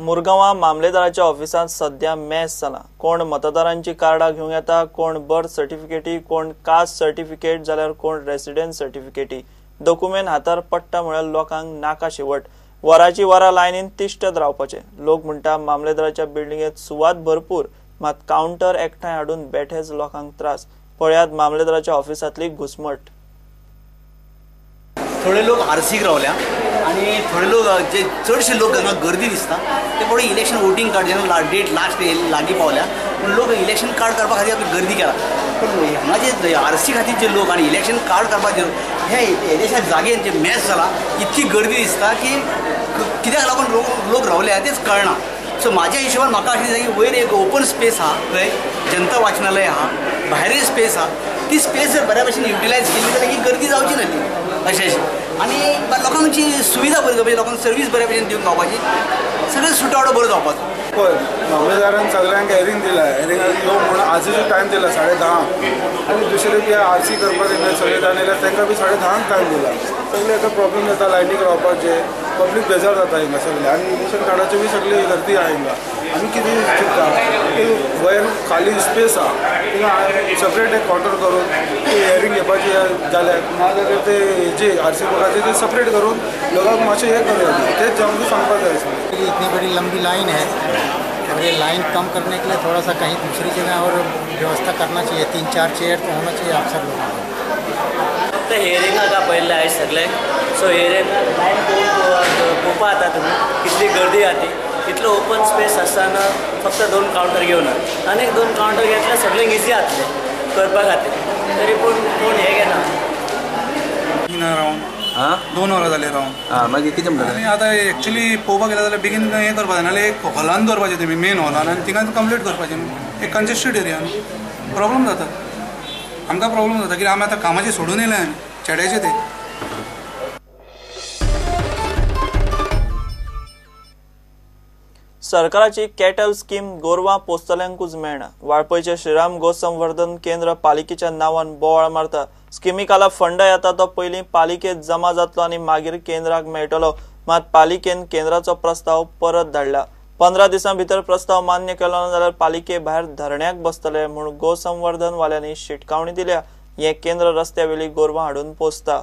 मुरगांवा मामलेदाराच्या ऑफिसात सध्या मॅस जाला। कोण मतदारांची कार्डा घेऊन येता, कोण बर्थ सर्टिफिकेटी, कोण कास्ट सर्टिफिकेट, जाल्यार कोण रेसिडेंस सर्टिफिकेटी। डॉक्युमेंट हातार पडटा म्हळ्यार लोकांक नाका शेवट। वराची वरां लायनीन तिश्टत रावपाचे। लोक म्हणटा मामलेदाराच्या बिल्डिंगेत सुवात भरपूर, मात काउंटर एकठांय हाडून बेठेच लोकांक त्रास। पळयात मामलेदाराच्या ऑफिसातली घुसमट। थोडे लोक आरसीक रावल्या आणि थोडे लोक जे चडशे लोक हांगा गर्दी दिसता ते थोडे इलेक्शन वोटिंग कार्ड जेन्ना डेट लास्ट लागीं पावल्या पूण लोक इलेक्शन कार्ड करपा खातीर आपली गर्दी केला। पूण हांगा जे आरसी खातीर जे लोक आनी इलेक्शन कार्ड करपाचे हे येदेशा जागेन जे मॅच जाला इतकी गर्दी दिसता की कित्याक लागून लोक रावल्या तेच कळना। सो म्हाज्या हिशोबान म्हाका अशें दिसता की वयर एक ओपन स्पेस आहा, थंय जनता वाचनालय आहा, भायर स्पेस आहा, ती स्पेस जर बऱ्या भशेन युटिलायज केली जाल्यार ही गर्दी जावची नासली अशें। आनी लोकांची सुविधा बरी जावपाची, लोकांक सर्वीस बऱ्या भशेन दिवंक गावपाची, सगळें सुटावडो बरो जावपाचो। पळय मामलेदारान सगळ्यांक हेरींग दिला, हेरींगाक येवंक म्हणून आजूच टायम दिला 10:30 आनी दुसरे बी आरसी करपाक येयले सगळे जाण येयल्यार तांकां बी 10:30 टायम दिला। सगळे आतां प्रॉब्लेम जाता, लायनीक रावपाचे, पब्लीक बेजार जाता हिंगा सगळे आनी इलेक्शन कार्डाचे बी सगळे गर्दी आहा हिंगा। आमी कितें चिंतता की वयर खाली स्पेस आहा थिंगा सेपरेट एक काउंटर करून हेरींग घेवपाची जाल्यार नाजाल्यार ते हेजे आरसी कोर्टाचे ते सेपरेट करून लोकांक मातशें हें करूया, तेच आमकां सांगपाक जाय। इतनी बड़ी लंबी लाइन है और ये लाइन कम करने के लिए थोड़ा सा कहीं दूसरी जगह और व्यवस्था करना चाहिए। 3-4 चेयर तो होना चाहिए अफसर लोगों को। फक्त हेरिंगा का पडले आहे सगळे। सो हेरिंग लायन पळोवपा जाता तुमी कितली गर्दी जाती, तितलो ओपन स्पेस आसतना फक्त 2 काउंटर घेवन आनी 2 काउंटर घेतल्यार सगळ्यांक इजी जातलें करपा खातीर। तरी पूण कोण हे घेना। रावन 2 वरां जाली रावन मागीर कितें म्हणटा आनी आतां एक्चुली पळोवपाक गेल्यार जाल्यार बेगीन हें करपाक जाय, नाल्यार एक हॉलान दवरपाचें तुमी मेन हॉलान आनी थिंगाच कंप्लीट करपाचें न्हू। एक कंजेस्टेड एरियान प्रॉब्लम जाता, आमकां प्रॉब्लम जाता कित्याक आमी आतां कामाचें सोडून येयले आमी चेड्याचे ते। सरकाराची कॅटल स्कीम गोरवां पोसतल्यांकूच मेळना। वाळपयचे श्रीराम गोसंवर्धन केंद्र पालिकेच्या नांवान बोवाळ मारता। स्किमी खाला फंड येता तो पयलीं पालिकेत जमा जातलो आनी मागीर केंद्राक मेळटलो, मात पालिकेन केंद्राचो प्रस्ताव परत धाडला। 15 दिसां भितर प्रस्ताव मान्य केलो ना जाल्यार पालिके भायर धरण्याक बसतले म्हूण गोसंवर्धन वाल्यांनी शिटकावणी दिल्या। हे केंद्र रस्त्यावेली गोरवां हाडून पोसता।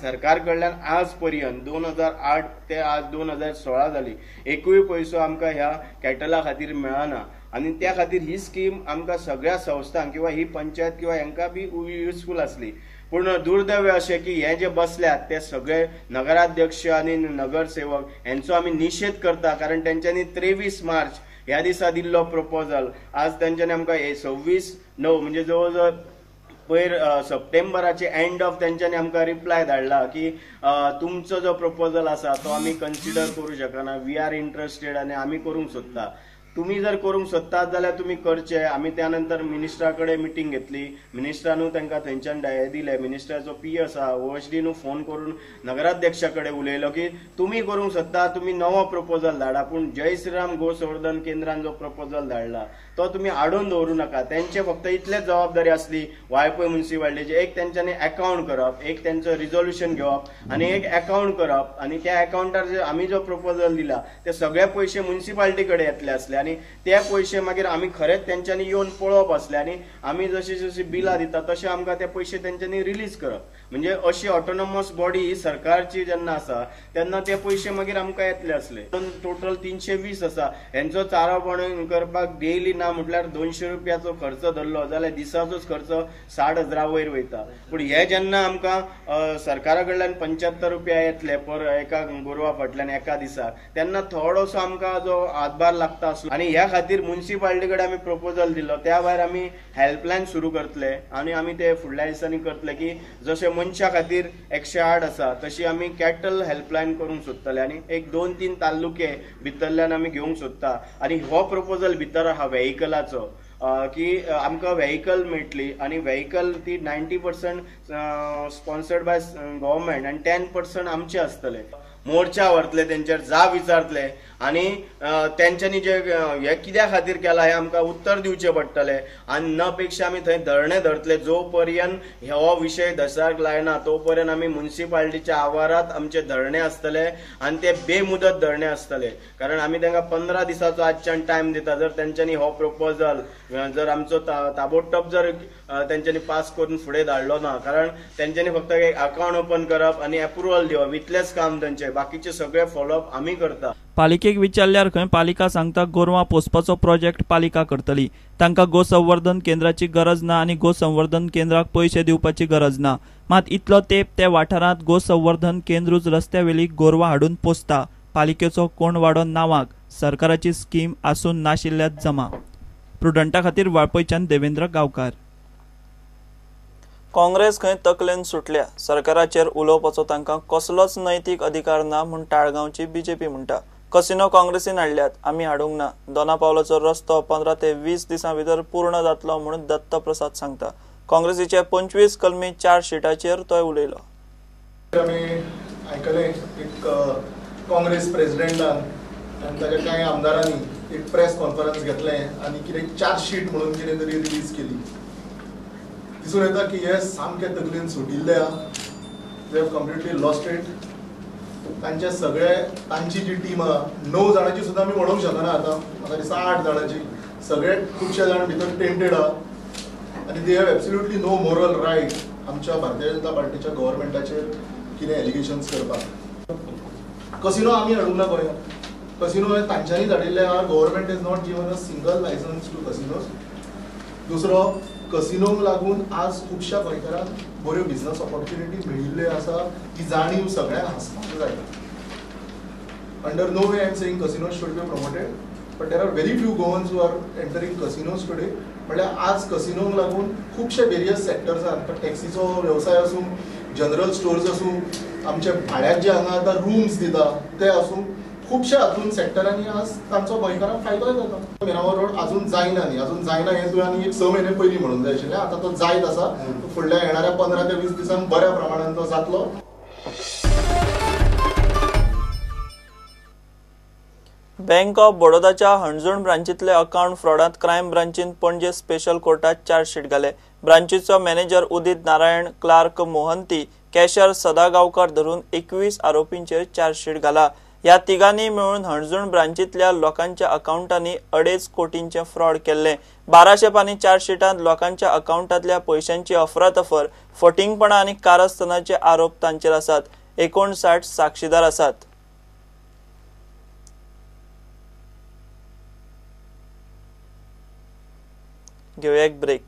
सरकार कडल्यान आज पर्यंत 2008 ते आज 2016 जाली एकूय पयसो आमकां ह्या कॅटला खातीर मेळना आनी त्या खातीर ही स्कीम आमकां सगळ्या संस्थांक किंवा ही पंचायत किंवा हांकां बी युजफूल आसली। पूण दुर्दैव अशें की हे जे बसल्यात ते सगळे नगराध्यक्ष आनी नगरसेवक हांचो आमी निशेध करता, कारण तेंच्यांनी 23 मार्च ह्या दिसा दिल्लो प्रपोजल आज तेंच्यांनी आमकां 26/9 म्हणजे जवळ जवळ पयर सप्टेंबराचे एंड ऑफ तेंच्यांनी आमकां रिप्लाय धाडला की तुमचो जो प्रपोजल आसा तो आमी कन्सिडर करूं शकना, वी आर इंटरेस्टेड आनी आमी करूंक सोदता। तुम्ही जर करूंक सोदतात जाल्यार तुम्ही करचे। आमी त्यानंतर मिनिस्टरा कडेन मिटींग घेतली, मिनिस्टरानू तांकां थंयच्यान दिले, मिनिस्टराचो पी आसा ओएचडीनू फोन करून नगराध्यक्षा कडेन उलयलो की तुम्ही करूंक सोदता तुम्ही नवो प्रपोजल धाडा, पूण जय श्रीराम गोसंवर्धन केंद्रान जो प्रपोजल धाडला तो तुम्ही आडोवन दवरूं नाका। तेंचे फक्त इतलेच जबाबदारी आसली वाळपय म्युनिसिपालिटीची, एक तेंच्यांनी अकाउंट करप, एक तेंचो रिझोल्युशन घेवप आनी एक अकाउंट करप आनी त्या अकाउंटार आमी जो प्रपोजल दिला ते सगळे पयशे म्युनिसिपालिटी कडेन येतले आसले आनी ते पयशे मागीर आमी खरेंच तेंच्यांनी येवन पळोवप आसले आनी आमी जशी जशी बिलां दिता तशें आमकां ते पयशे तेंच्यांनी रिलीज करप। म्हणजे अशी ऑटोनॉमस बॉडी ही सरकारची जेन्ना आसा तेन्ना ते पयशे मागीर आमकां येतले आसले। टोटल 320 आसा, हेंचो चारोपण करपाक डेली ना म्हटल्यार 200 रुपयाचो खर्च धरलो जाल्यार दिसाचोच खर्च 60,000 वयर वयता। पूण हे जेन्ना आमकां सरकारा कडल्यान 75 रुपया येतले पर एका गोरवा फाटल्यान एका दिसाक, तेन्ना थोडोसो आमकां जो हातभार लागता आसलो आनी ह्या खातीर म्युनिसिपालिटी कडेन आमी प्रपोजल दिलो। त्या भायर आमी हेल्पलायन सुरू करतले आनी आमी ते फुडल्या दिसांनी करतले की जशे मनशा खातीर 108 आसा तशी आमी कॅटल हेल्पलायन करूंक सोदतले आनी एक 2-3 तालुके भितरल्यान आमी घेवंक सोदता। आनी हो प्रपोजल भितर आहा व्हेइकलाचो की आमकां व्हेइकल मेळटली आनी व्हेइकल ती 90% स्पॉन्सर्ड बाय गव्हर्मेंट आनी 10% आमचे आसतले। मोर्चा व्हरतले, तेंचेर जाब विचारतले आनी तेंच्यांनी जे हे कित्या खातीर केला हे आमकां उत्तर दिवचें पडटलें आनी न पेक्षा आमी थंय धरणे धरतले जो पर्यंत हो विशय दसऱ्याक लायना तो पर्यंत आमी म्युनिसिपालिटीच्या आवारांत आमचे धरणे आसतले आनी ते बेमुदत धरणे आसतले कारण आमी तांकां 15 दिसाचो आजच्यान टायम दिता जर तेंच्यांनी हो प्रपोजल जर आमचो ताबडतोब जर तेंच्यांनी पास करून फुडें धाडलो ना कारण तेंच्यांनी फक्त एक अकाउंट ओपन करप आनी अप्रुवल दिवप इतलेंच काम तेंचें बाकीचे सगळे फॉलोअप आमी करता। पालिकेक विचारल्यार खंय पालिका सांगता गोरवां पोसपाचो प्रोजेक्ट पालिका करतली, तांकां गोसंवर्धन केंद्राची गरज ना आनी गोसंवर्धन केंद्राक पयशे दिवपाची गरज ना, मात इतलो तेंप त्या वाठारांत गोसंवर्धन केंद्रूच रस्त्यावेली गोरवां हाडून पोसता, पालिकेचो कोण वाडो नावाक सरकाराची स्कीम आसून नाशिल्ल्यात जमा। प्रुडंटा खातीर वाळपयच्यान देवेंद्र गांवकार। काँग्रेस खंय तकलेन सुटल्या, सरकाराचेर उलोवपाचो तांकां कसलोच नैतीक अधिकार ना म्हूण ताळगांवची बीजेपी म्हणटा। कसिनो काँग्रेसीन हाडल्यात, आमी हाडूंक ना। दोना पावलाचो रस्तो 15 ते 20 दिसां भितर पूर्ण जातलो म्हणून दत्त प्रसाद सांगता। काँग्रेसीचे 25 कलमी 4 शिटाचेर तोय उलयलो। आमी आयकले एक काँग्रेस प्रेसिडेंटान आनी ताच्या कांय आमदारांनी एक प्रेस कॉन्फरन्स घेतलें आनी कितें चार्जशीट म्हणून कितें तरी रिलीज केली। दिसून येता की हे सामके तकलेन सुटिल्ले आहा, they have completely lost it. तांचे सगळे तांची जी टीम आहा 9 जाणांची सुद्दां आमी म्हणूंक शकना आतां, म्हाका दिसता 8 जाणांची, सगळे खुबशे जाण भितर टेंटेड आहा आनी they have absolutely no moral right आमच्या भारतीय जनता पार्टीच्या गव्हर्मेंटाचेर कितें एलिगेशन्स करपाक। कसिनो आमी हाडूंक ना गोंयांत, कसिनो हे तांच्यांनी धाडिल्ले आहा। Government is not given a single licence to casinos. दुसरो, कसिनोक लागून आज खुबश्या गोंयकारांक बऱ्यो बिझनस ऑपॉर्च्युनिटी मेळिल्ल्यो आसा, ही जाणीव सगळ्यांक आसपाक जाय। Under no way I am saying casinos should be promoted, but there are very few Goans who are entering casinos today. म्हळ्यार आज कसिनोक लागून खुबशे वेरियस सेक्टर्स आसात, टॅक्सीचो व्यवसाय आसूं, जनरल स्टोर्स आसूं, आमचे भाड्याक जे हांगा आतां रूम्स दिता ते आसूं, खुबशे हातून सेक्टरांनी आज तांचो गोंयकारांक फायदोय जाता। मेरावळ रोड अजून जायना न्ही, अजून जायना हें तुवें आनी एक 6 म्हयने पयलीं म्हणूंक जाय आशिल्लें, आतां तो जायत आसा। फुडल्या येणाऱ्या 15 ते 20 दिसांक बऱ्या प्रमाणान तो जातलो। बँक ऑफ बडोदाच्या हणजूण ब्रांचीतले अकाउंट फ्रॉडांत क्रायम ब्रांचीन पणजे स्पेशल कोर्टात चार्जशीट घाले। ब्रांचीचो manager Udit Narayan, clerk Mohanty, cashier Sadagaonkar धरून 21 आरोपींचेर चार्जशीट घाला। ह्या तिगांनी मेळून हणजूण ब्रांचीतल्या लोकांच्या अकाउंटांनी 2.5 कोटींचे फ्रॉड केल्ले। 1200 पानी चार्जशीटांत लोकांच्या अकाउंटांतल्या पयशांची अफरातफर, फटिंगपणां आनी कारस्थानाचे आरोप तांचेर आसात। 59 साक्षीदार आसात। घेऊया एक ब्रेक।